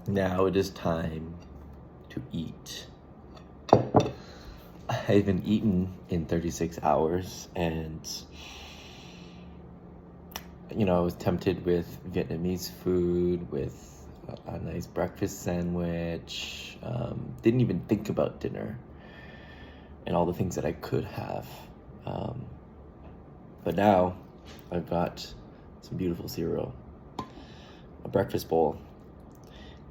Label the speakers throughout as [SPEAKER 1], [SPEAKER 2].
[SPEAKER 1] Now it is time to eat. I haven't eaten in 36 hours, and I was tempted with Vietnamese food, with a nice breakfast sandwich. Didn't even think about dinner and all the things that I could have. But now I've got some beautiful cereal, a breakfast bowl,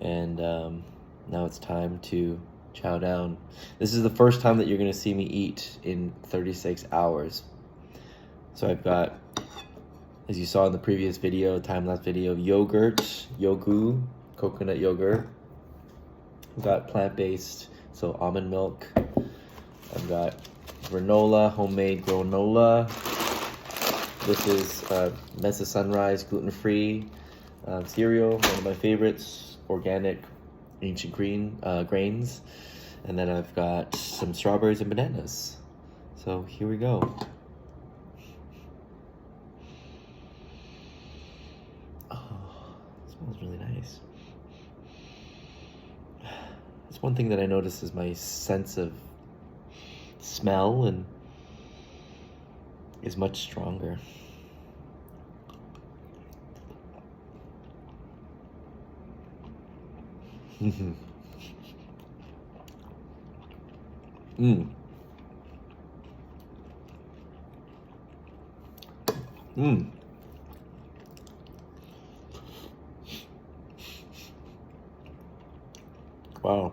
[SPEAKER 1] and now it's time to chow down. This is the first time that you're gonna see me eat in 36 hours. So I've got, as you saw in the previous video, time-lapse video, yogu, coconut yogurt. I've got plant-based, so almond milk. I've got granola, homemade granola. This is Mesa Sunrise gluten-free cereal, one of my favorites, organic ancient grains. And then I've got some strawberries and bananas. So here we go. Oh, it smells really nice. That's one thing that I notice is my sense of smell and is much stronger. Mm. Mm. Wow.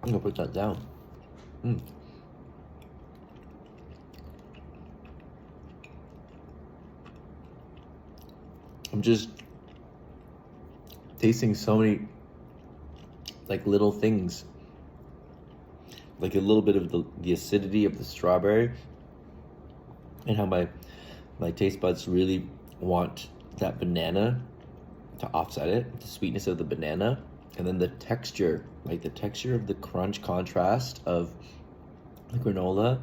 [SPEAKER 1] I'm gonna put that down. I'm just tasting so many like little things, like a little bit of the acidity of the strawberry, and how my taste buds really want that banana to offset it, the sweetness of the banana, and then the texture, like the texture of the crunch contrast of the granola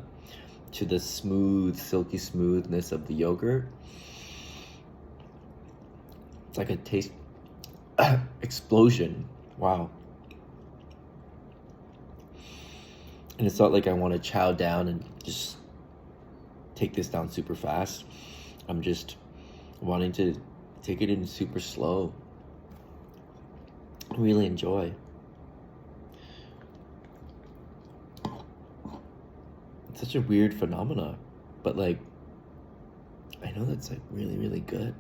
[SPEAKER 1] to the smooth, silky smoothness of the yogurt. It's like a taste explosion. Wow. And it's not like I want to chow down and just take this down super fast. I'm just wanting to take it in super slow. Really enjoy. It's such a weird phenomena, but like, I know that's like really, really good.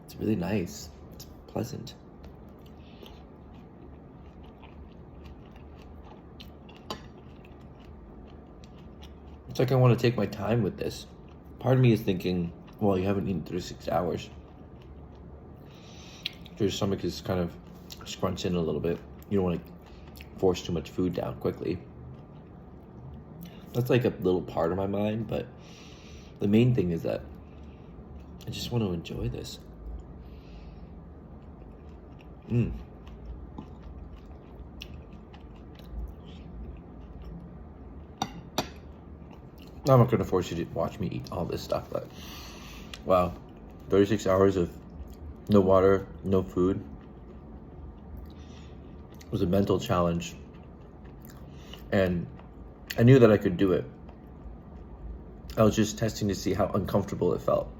[SPEAKER 1] It's really nice. It's pleasant. It's like I want to take my time with this. Part of me is thinking, well, you haven't eaten 36 hours. Your stomach is kind of scrunched in a little bit. You don't want to force too much food down quickly. That's like a little part of my mind, but the main thing is that I just want to enjoy this. I'm not going to force you to watch me eat all this stuff, but wow, 36 hours of no water, no food. It was a mental challenge, and I knew that I could do it. I was just testing to see how uncomfortable it felt.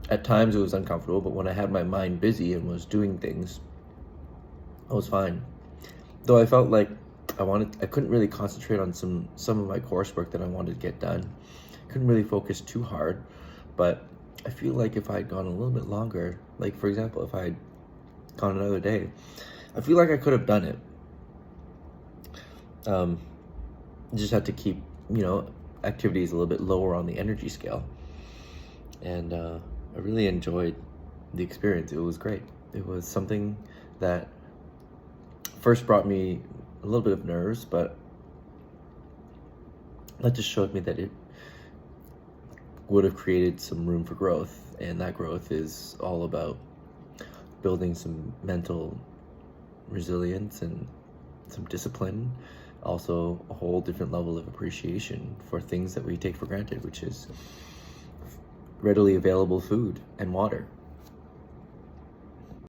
[SPEAKER 1] At times it was uncomfortable, but when I had my mind busy and was doing things, I was fine. Though I felt like I couldn't really concentrate on some of my coursework that I wanted to get done. Couldn't really focus too hard, but I feel like if I had gone a little bit longer, like for example, if I had gone another day, I feel like I could have done it. Just had to keep, activities a little bit lower on the energy scale. And I really enjoyed the experience. It was great. It was something that first brought me a little bit of nerves, but that just showed me that it would have created some room for growth. And that growth is all about building some mental resilience and some discipline also a whole different level of appreciation for things that we take for granted, which is readily available food and water.